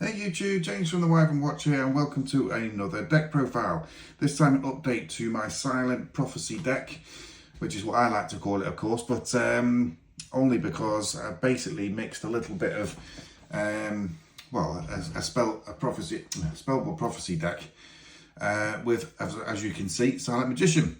Hey YouTube, James from the Wyvern Watch here, and welcome to another deck profile. This time an update to my Silent Prophecy deck, which is what I like to call it, of course, but only because I basically mixed a little bit of, a Spellbook Prophecy deck with, as you can see, Silent Magician.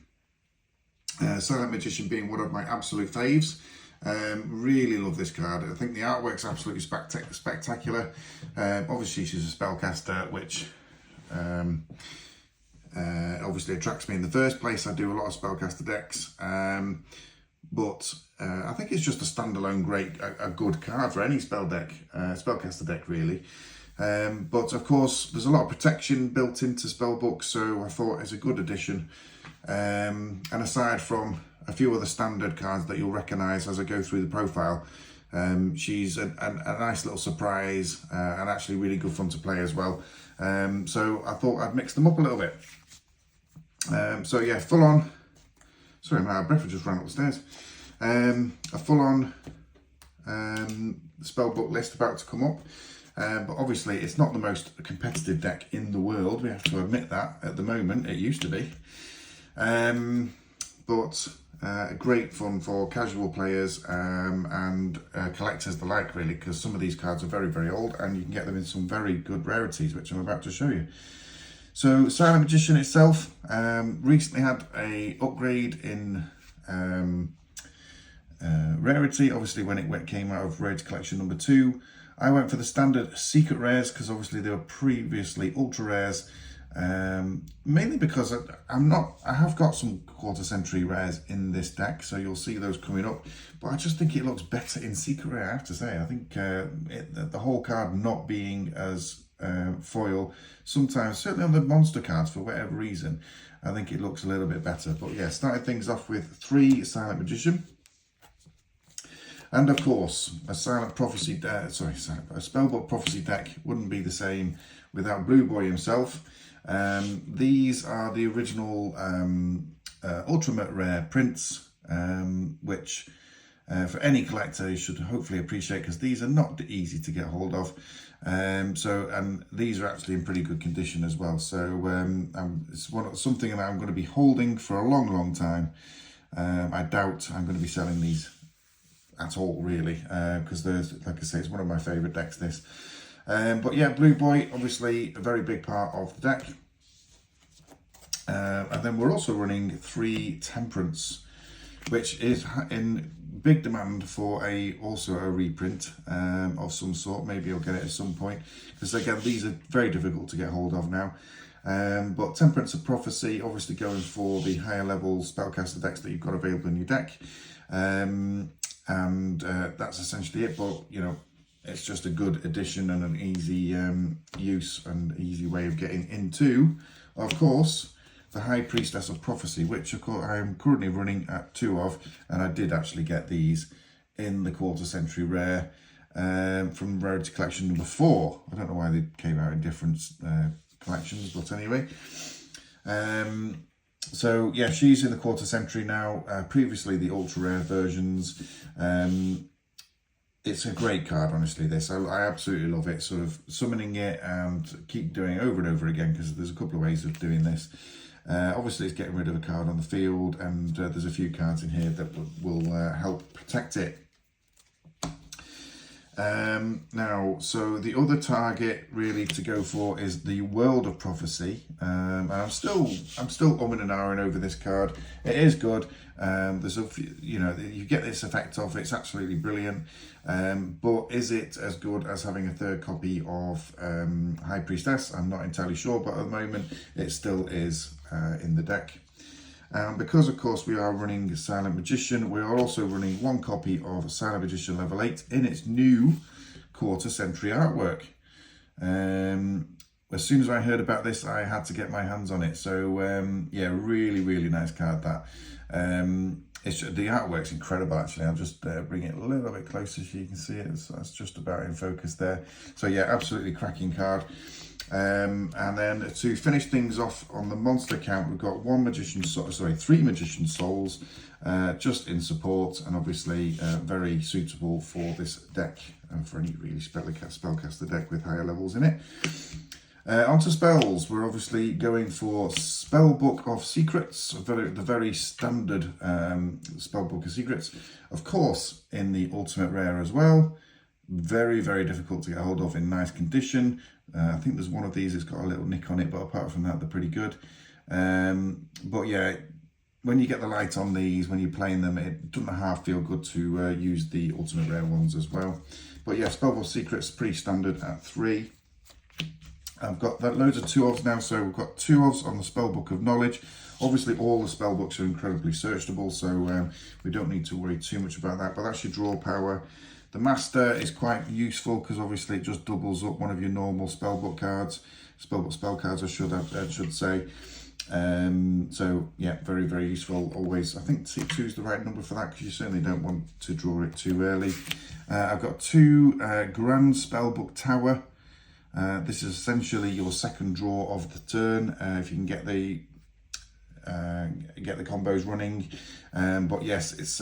Silent Magician being one of my absolute faves. Really love this card. I think the artwork's absolutely spectacular. Obviously she's a spellcaster, which obviously attracts me in the first place. I do a lot of spellcaster decks, but I think it's just a standalone a good card for any spellcaster deck really. But of course there's a lot of protection built into Spellbook, so I thought it's a good addition. And aside from a few other standard cards that you'll recognise as I go through the profile, she's a nice little surprise and actually really good fun to play as well. So I thought I'd mix them up a little bit. So yeah, full on. Sorry, my breath just ran up the stairs. A full on Spellbook list about to come up. But obviously it's not the most competitive deck in the world, we have to admit that at the moment. It used to be. But great fun for casual players and collectors alike really, because some of these cards are very old and you can get them in some very good rarities, which I'm about to show you. So Silent Magician itself recently had a upgrade in rarity, obviously when it came out of Rarity Collection number 2. I went for the standard secret rares because obviously they were previously ultra rares. Mainly because I have got some quarter century rares in this deck, so you'll see those coming up, but I just think it looks better in secret rare, I have to say. I think the whole card not being as foil, sometimes, certainly on the monster cards for whatever reason, I think it looks a little bit better. But yeah, started things off with 3 Silent Magician. And of course, a Spellbook Prophecy deck wouldn't be the same without Blue Boy himself. These are the original ultimate rare prints, which for any collector you should hopefully appreciate, because these are not easy to get hold of. And these are actually in pretty good condition as well. So it's something that I'm going to be holding for a long time. I doubt I'm going to be selling these at all really, because like I say, it's one of my favorite decks, this. But yeah, Blue Boy, obviously a very big part of the deck. And then we're also running 3 Temperance, which is in big demand for also a reprint of some sort. Maybe I'll get it at some point, because again, these are very difficult to get hold of now. But Temperance of Prophecy, obviously going for the higher level spellcaster decks that you've got available in your deck. That's essentially it, but you know, it's just a good addition and an easy use and easy way of getting into, of course, the High Priestess of Prophecy, which of course I am currently running at 2 of, and I did actually get these in the quarter century rare from Rarity Collection number 4. I don't know why they came out in different collections, but anyway. So yeah, she's in the quarter century now, previously the ultra rare versions. It's a great card, honestly, this. I absolutely love it, sort of summoning it and keep doing it over and over again, because there's a couple of ways of doing this. Obviously it's getting rid of a card on the field, and there's a few cards in here that will help protect it. Now, so the other target really to go for is the World of Prophecy. And I'm still umming and ahhing over this card. It is good. There's a few, you know, you get this effect off. It's absolutely brilliant. But is it as good as having a 3rd copy of High Priestess? I'm not entirely sure, but at the moment it still is in the deck. Because of course we are running Silent Magician, we are also running 1 copy of Silent Magician level 8 in its new quarter century artwork. As soon as I heard about this, I had to get my hands on it. So yeah, really nice card that. The artwork's incredible actually. I'll just bring it a little bit closer so you can see it. So that's just about in focus there. So yeah, absolutely cracking card. And then to finish things off on the monster count, we've got three Magician Souls, just in support, and obviously very suitable for this deck, for any really spellcaster deck with higher levels in it. Onto spells, we're obviously going for Spellbook of Secrets, the very standard Spellbook of Secrets. Of course, in the Ultimate Rare as well. Very, very difficult to get hold of in nice condition. I think there's one of these that's got a little nick on it, but apart from that, they're pretty good. But yeah, when you get the light on these, when you're playing them, it doesn't half feel good to use the Ultimate Rare ones as well. But yeah, Spellbook Secrets, pretty standard at 3. I've got loads of 2-ofs now, so we've got 2-ofs on the Spellbook of Knowledge. Obviously, all the spellbooks are incredibly searchable, so we don't need to worry too much about that, but that's your draw power. The Master is quite useful because obviously it just doubles up one of your normal spellbook cards, spellbook spell cards, I should say. So yeah, very, very useful. Always, I think 2 is the right number for that because you certainly don't want to draw it too early. I've got 2 Grand Spellbook Tower. This is essentially your second draw of the turn. If you can get the combos running, but yes, it's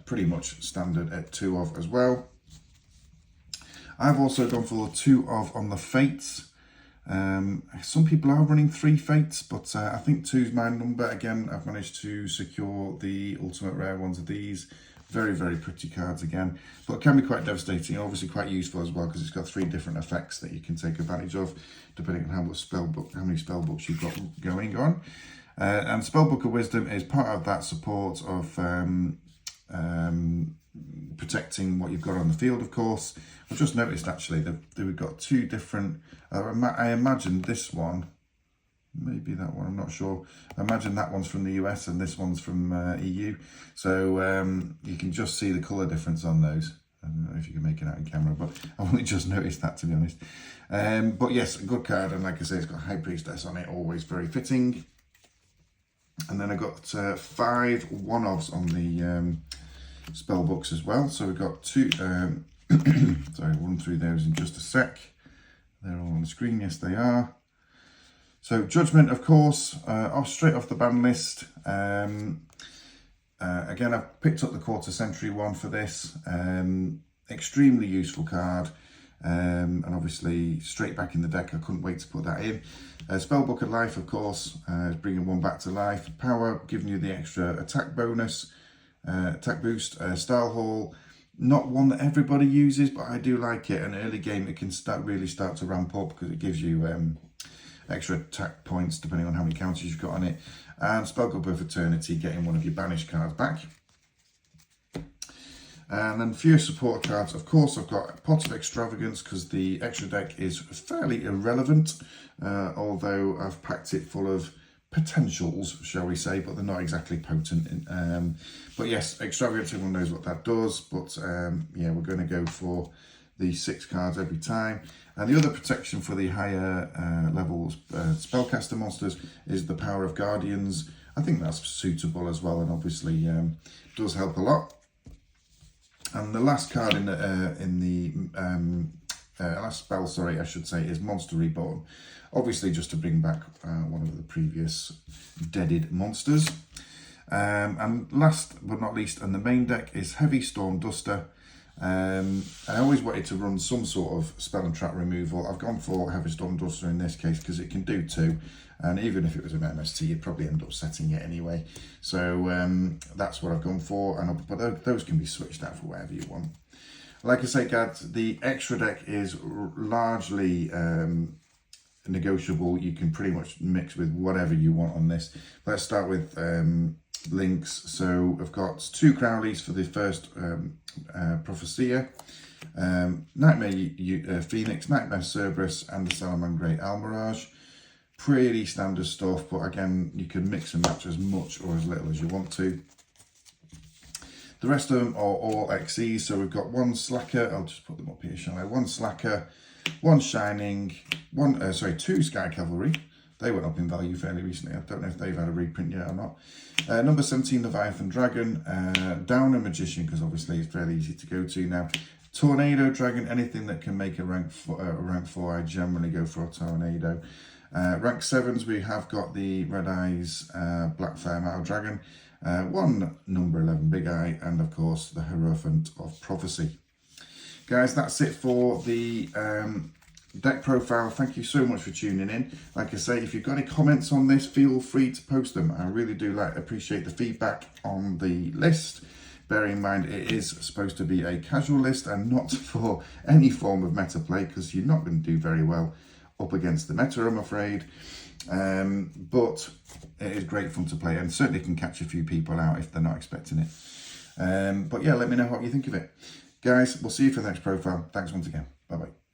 pretty much standard at 2-of as well. I've also gone for 2-of on the Fates. Some people are running 3 Fates, but I think 2 is my number. Again, I've managed to secure the Ultimate Rare ones of these. Very, very pretty cards again, but it can be quite devastating. Obviously quite useful as well because it's got 3 different effects that you can take advantage of depending on how many spellbooks you've got going on. And Spellbook of Wisdom is part of that support of protecting what you've got on the field, of course. I've just noticed actually that we've got 2 different, I imagine this one, maybe that one, I'm not sure. I imagine that one's from the US and this one's from EU. So you can just see the colour difference on those. I don't know if you can make it out in camera, but I've only just noticed that, to be honest. But yes, a good card, and like I say, it's got High Priestess on it, always very fitting. And then I got 5 1-ofs on the spell books as well. So we've got 2, sorry, I'll run through those in just a sec. They're all on the screen, yes they are. So Judgment, of course, straight off the ban list. Again, I've picked up the Quarter Century one for this. Extremely useful card. And obviously straight back in the deck. I couldn't wait to put that in. Spellbook of Life, of course, is bringing one back to life. Power, giving you the extra attack bonus, attack boost. Style Hall, not one that everybody uses, but I do like it. An early game, it can really start to ramp up because it gives you extra attack points depending on how many counters you've got on it. And Spellbook of Eternity, getting one of your banished cards back. And then few support cards. Of course, I've got Pot of Extravagance because the extra deck is fairly irrelevant, although I've packed it full of potentials, shall we say, but they're not exactly potent. But yes, Extravagance, everyone knows what that does, but yeah, we're going to go for the 6 cards every time. And the other protection for the higher levels spellcaster monsters is the Power of Guardians. I think that's suitable as well, and obviously does help a lot. And the last card in the last spell, sorry, I should say, is Monster Reborn. Obviously, just to bring back one of the previous deaded monsters. And last but not least, on the main deck is Heavy Storm Duster. I always wanted to run some sort of spell and trap removal. I've gone for Heavy Storm Duster in this case because it can do 2. And even if it was an MST, you'd probably end up setting it anyway. So that's what I've gone for. But those can be switched out for whatever you want. Like I say, guys, the extra deck is largely negotiable. You can pretty much mix with whatever you want on this. Let's start with links. So I've got 2 Crowleys for the first Prophecia, Nightmare Phoenix, Nightmare Cerberus, and the Salamangreat Almirage. Pretty standard stuff, but again, you can mix and match as much or as little as you want to. The rest of them are all XEs, so we've got 1 Slacker, I'll just put them up here, shall I? 1 Slacker, 1 Shining, 2 Sky Cavalry. They went up in value fairly recently. I don't know if they've had a reprint yet or not. Number 17, Leviathan Dragon. Down a Magician, because obviously it's fairly easy to go to now. Tornado Dragon, anything that can make a rank 4, I generally go for a Tornado. Rank 7s, we have got the Red Eyes Black Fire Metal Dragon, one number 11 Big Eye, and of course the Hierophant of Prophecy. Guys, that's it for the deck profile. Thank you so much for tuning in. Like I say, if you've got any comments on this, feel free to post them. I really do appreciate the feedback on the list. Bearing in mind it is supposed to be a casual list and not for any form of meta play, because you're not going to do very well up against the meta, I'm afraid. But it is great fun to play, and certainly can catch a few people out if they're not expecting it. But yeah, let me know what you think of it. Guys, we'll see you for the next profile. Thanks once again. Bye-bye.